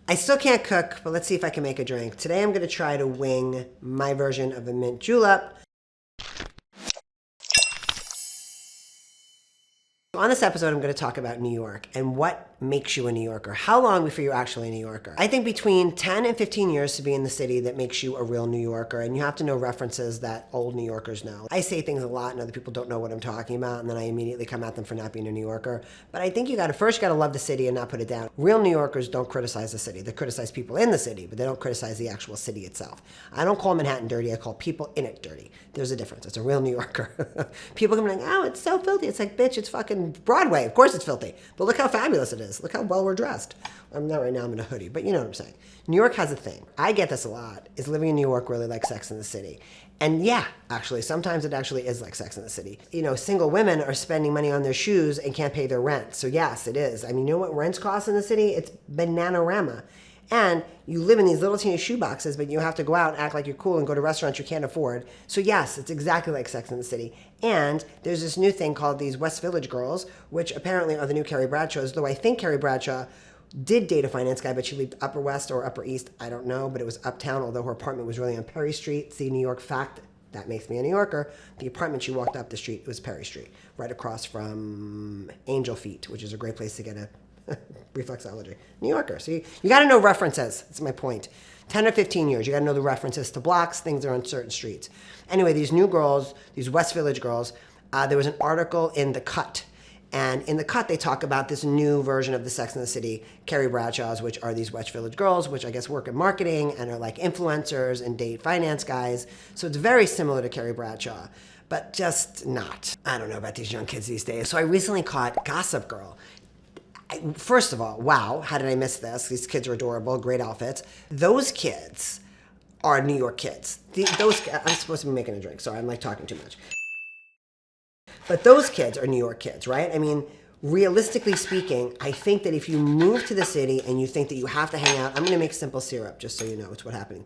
I still can't cook, but let's see if I can make a drink. Today I'm going to try to wing my version of a mint julep. On this episode, I'm going to talk about New York and what makes you a New Yorker. How long before you're actually a New Yorker? I think between 10 and 15 years to be in the city that makes you a real New Yorker, and you have to know references that old New Yorkers know. I say things a lot and other people don't know what I'm talking about, and then I immediately come at them for not being a New Yorker. But I think you got to love the city and not put it down. Real New Yorkers don't criticize the city. They criticize people in the city, but they don't criticize the actual city itself. I don't call Manhattan dirty. I call people in it dirty. There's a difference. It's a real New Yorker. People can be like, oh, it's so filthy. It's like, bitch, it's fucking Broadway. Of course it's filthy. But look how fabulous it is. Look how well we're dressed. I'm not right now, I'm in a hoodie, but you know what I'm saying. New York has a thing. I get this a lot. Is living in New York really like Sex in the City? And yeah, actually, sometimes it actually is like Sex in the City. You know, single women are spending money on their shoes and can't pay their rent. So yes, it is. I mean, you know what rents cost in the city? It's Bananarama. And you live in these little teeny shoe boxes, but you have to go out and act like you're cool and go to restaurants you can't afford. So yes, it's exactly like Sex in the City. And there's this new thing called these West Village girls, which apparently are the new Carrie Bradshaws, though I think Carrie Bradshaw did date a finance guy, but she lived Upper West or Upper East. I don't know, but it was uptown, although her apartment was really on Perry Street. See, New York fact, that makes me a New Yorker. The apartment she walked up the street was Perry Street, right across from Angel Feet, which is a great place to get a reflexology. New Yorker. So you got to know references. That's my point. 10 or 15 years, you got to know the references to blocks, things that are on certain streets. Anyway, these new girls, these West Village girls, there was an article in The Cut. And in The Cut, they talk about this new version of the Sex and the City, Carrie Bradshaws, which are these West Village girls, which I guess work in marketing and are like influencers and date finance guys. So it's very similar to Carrie Bradshaw, but just not. I don't know about these young kids these days. So I recently caught Gossip Girl. First of all, wow, how did I miss this? These kids are adorable, great outfits. Those kids are New York kids. I'm supposed to be making a drink. Sorry, I'm like talking too much. But those kids are New York kids, right? I mean, realistically speaking, I think that if you move to the city and you think that you have to hang out, I'm going to make simple syrup, just so you know it's what's happening.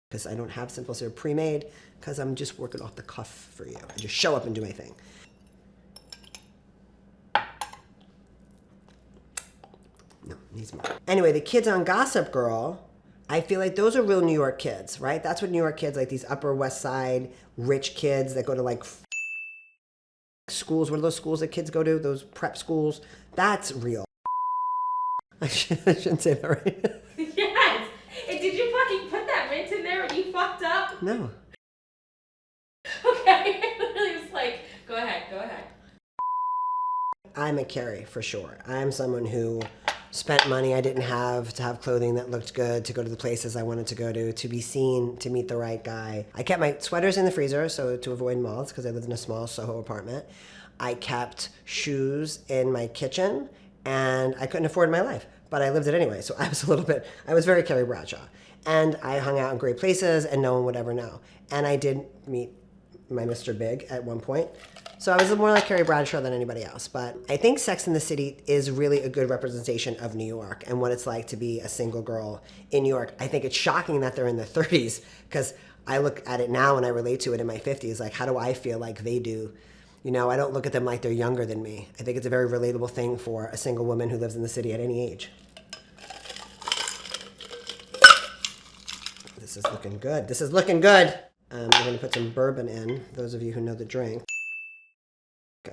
Because I don't have simple syrup pre-made, because I'm just working off the cuff for you. I just show up and do my thing. No, needs more. Anyway, the kids on Gossip Girl, I feel like those are real New York kids, right? That's what New York kids, like these Upper West Side rich kids that go to like schools. What are those schools that kids go to? Those prep schools. That's real. I shouldn't say that, right? Yes. And did you fucking put that mint in there and you fucked up? No. Okay. I literally was like, go ahead. I'm a Carrie for sure. I'm someone who spent money I didn't have to have clothing that looked good, to go to the places I wanted to go to be seen, to meet the right guy. I kept my sweaters in the freezer, so to avoid moths, because I lived in a small Soho apartment. I kept shoes in my kitchen, and I couldn't afford my life, but I lived it anyway, so I was very Carrie Bradshaw. And I hung out in great places, and no one would ever know. And I did meet my Mr. Big at one point. So I was more like Carrie Bradshaw than anybody else. But I think Sex and the City is really a good representation of New York and what it's like to be a single girl in New York. I think it's shocking that they're in their 30s, because I look at it now and I relate to it in my 50s. Like, how do I feel like they do? You know, I don't look at them like they're younger than me. I think it's a very relatable thing for a single woman who lives in the city at any age. This is looking good. This is looking good. I'm going to put some bourbon in, those of you who know the drink.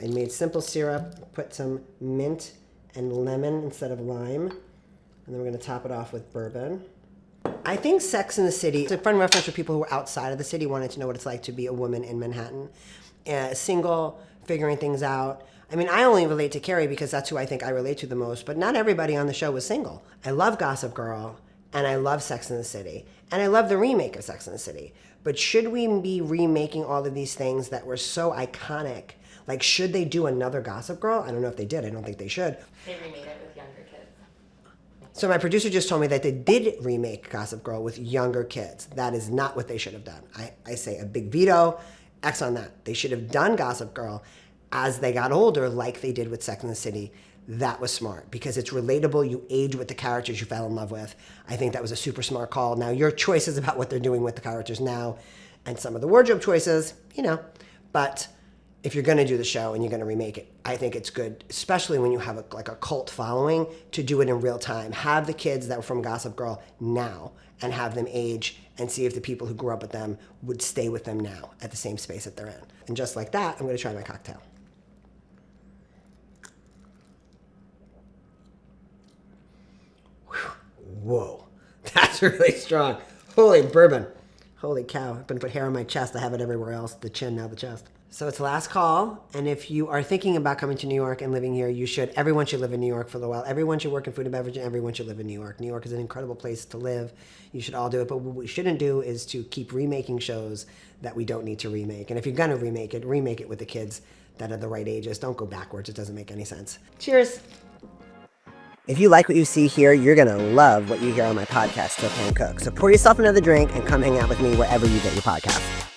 I made simple syrup, put some mint and lemon instead of lime, and then we're going to top it off with bourbon. I think Sex in the City is a fun reference for people who are outside of the city, wanting to know what it's like to be a woman in Manhattan. Single, figuring things out. I mean, I only relate to Carrie because that's who I think I relate to the most, but not everybody on the show was single. I love Gossip Girl, and I love Sex in the City, and I love the remake of Sex in the City. But should we be remaking all of these things that were so iconic? Like, should they do another Gossip Girl? I don't know if they did. I don't think they should. They remade it with younger kids. So my producer just told me that they did remake Gossip Girl with younger kids. That is not what they should have done. I say a big veto, X on that. They should have done Gossip Girl as they got older, like they did with Sex and the City. That was smart because it's relatable. You age with the characters you fell in love with. I think that was a super smart call. Now, your choices about what they're doing with the characters now and some of the wardrobe choices, you know, but if you're going to do the show and you're going to remake it, I think it's good, especially when you have a cult following, to do it in real time. Have the kids that were from Gossip Girl now and have them age and see if the people who grew up with them would stay with them now at the same space that they're in. And just like that, I'm going to try my cocktail. Whoa, that's really strong. Holy bourbon. Holy cow, I've been put hair on my chest. I have it everywhere else, the chin, now the chest. So it's last call, and if you are thinking about coming to New York and living here, everyone should live in New York for a while. Everyone should work in food and beverage, and everyone should live in New York. New York is an incredible place to live. You should all do it, but what we shouldn't do is to keep remaking shows that we don't need to remake. And if you're gonna remake it with the kids that are the right ages. Don't go backwards, it doesn't make any sense. Cheers. If you like what you see here, you're gonna love what you hear on my podcast, Still Can Cook. So pour yourself another drink and come hang out with me wherever you get your podcast.